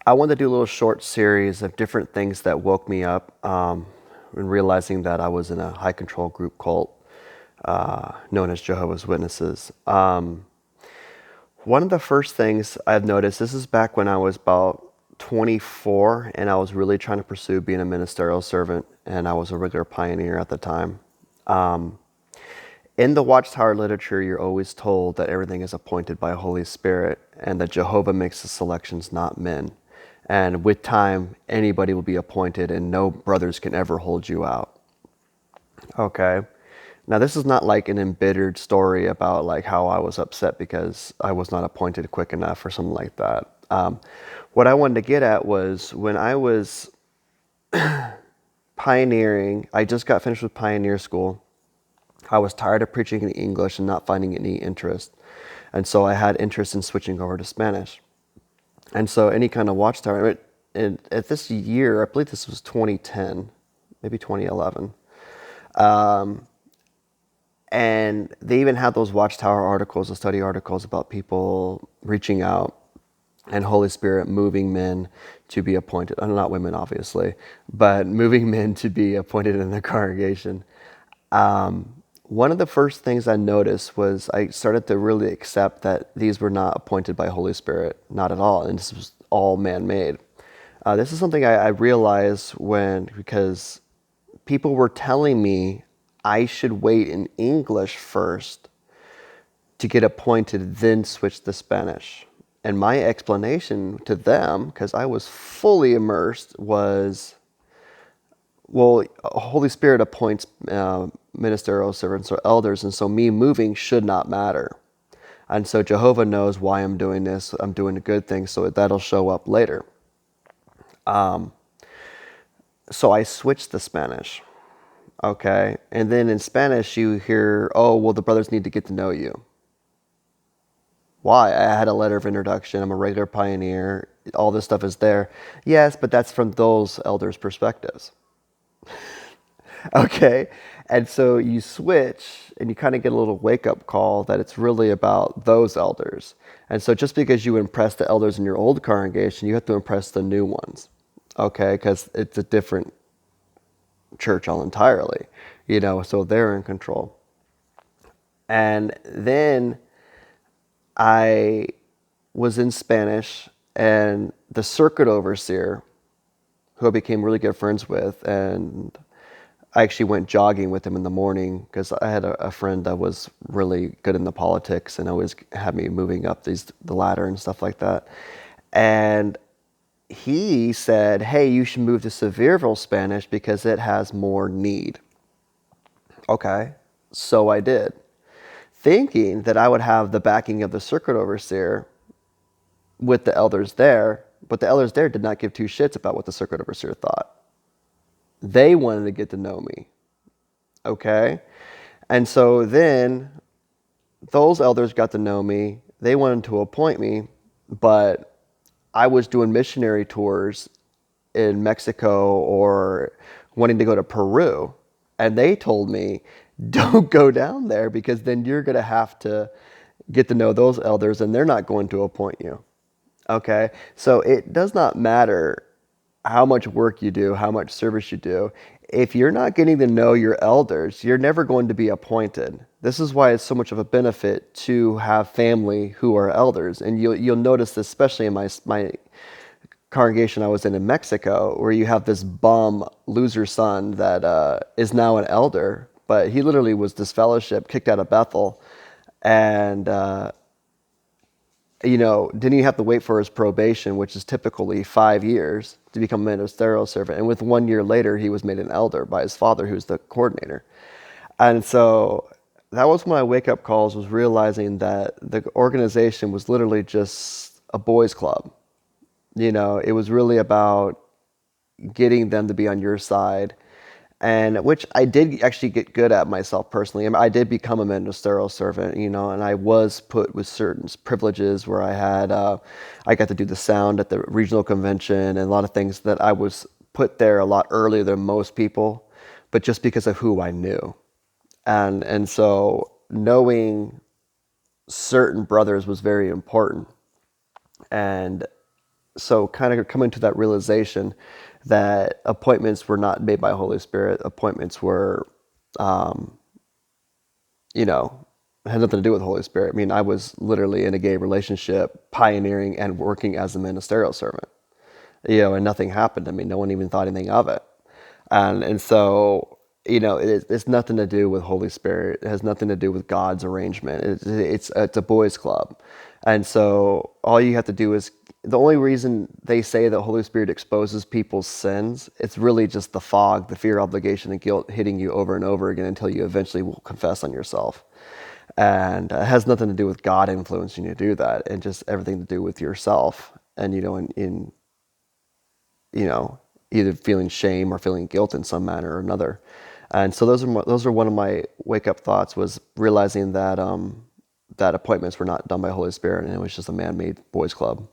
I wanted to do a little short series of different things that woke me up and realizing that I was in a high control group cult known as Jehovah's Witnesses. One of the first things I've noticed, this is back when I was about 24 and I was really trying to pursue being a ministerial servant, and I was a regular pioneer at the time. In the Watchtower literature, you're always told that everything is appointed by Holy Spirit and that Jehovah makes the selections, not men. And with time, anybody will be appointed and no brothers can ever hold you out. Okay. Now, this is not like an embittered story about like how I was upset because I was not appointed quick enough or something like that. What I wanted to get at was when I was pioneering, I just got finished with pioneer school. I was tired of preaching in English and not finding any interest. And so I had interest in switching over to Spanish. And so any kind of Watchtower, and at this year, I believe this was 2010, maybe 2011. And they even had those Watchtower articles, the study articles about people reaching out and Holy Spirit moving men to be appointed. Not women, obviously, but moving men to be appointed in the congregation. One of the first things I noticed was I started to really accept that these were not appointed by Holy Spirit, not at all, and this was all man-made. This is something I realized because people were telling me I should wait in English first to get appointed, then switch to Spanish. And my explanation to them, because I was fully immersed, was, well, Holy Spirit appoints ministerial servants or elders, and so me moving should not matter. And so Jehovah knows why I'm doing this. I'm doing a good thing, so that'll show up later. So I switched to Spanish. Okay. And then in Spanish, you hear, oh, well, the brothers need to get to know you. Why? I had a letter of introduction. I'm a regular pioneer. All this stuff is there. Yes, but that's from those elders' perspectives. Okay. And so you switch and you kind of get a little wake up call that it's really about those elders. And so just because you impress the elders in your old congregation, you have to impress the new ones. Okay. Because it's a different church all entirely, so they're in control. And then I was in Spanish, and the circuit overseer, who I became really good friends with, and I actually went jogging with him in the morning because I had a friend that was really good in the politics and always had me moving up the ladder and stuff like that. And he said, hey, you should move to Sevierville Spanish because it has more need. Okay, so I did, thinking that I would have the backing of the circuit overseer with the elders there, but the elders there did not give two shits about what the circuit overseer thought. They wanted to get to know me. Okay, and so then those elders got to know me. They wanted to appoint me, but I was doing missionary tours in Mexico or wanting to go to Peru. And they told me, don't go down there because then you're going to have to get to know those elders and they're not going to appoint you. Okay. So it does not matter how much work you do, how much service you do. If you're not getting to know your elders, you're never going to be appointed. This is why it's so much of a benefit to have family who are elders. And you'll notice this, especially in my congregation I was in Mexico, where you have this bum loser son that is now an elder, but he literally was disfellowshipped, kicked out of Bethel, and didn't even have to wait for his probation, which is typically 5 years to become a ministerial servant. And with 1 year later, he was made an elder by his father, who's the coordinator. And so that was my wake-up calls, was realizing that the organization was literally just a boys' club. It was really about getting them to be on your side, and which I did actually get good at myself personally. I mean, I did become a ministerial servant, and I was put with certain privileges where I got to do the sound at the regional convention and a lot of things that I was put there a lot earlier than most people, but just because of who I knew. And so knowing certain brothers was very important. And So kind of coming to that realization that appointments were not made by Holy Spirit. Appointments were, you know, had nothing to do with Holy Spirit. I mean, I was literally in a gay relationship, pioneering and working as a ministerial servant, and nothing happened to me. No one even thought anything of it. And so, it's nothing to do with Holy Spirit. It has nothing to do with God's arrangement. It's a boys' club. And so all you have to do is, the only reason they say that Holy Spirit exposes people's sins, it's really just the fog, the fear, obligation, and guilt hitting you over and over again until you eventually will confess on yourself. And it has nothing to do with God influencing you to do that, and just everything to do with yourself. And, in you know, either feeling shame or feeling guilt in some manner or another. And so those are one of my wake up thoughts, was realizing that that appointments were not done by Holy Spirit, and it was just a man made boys club.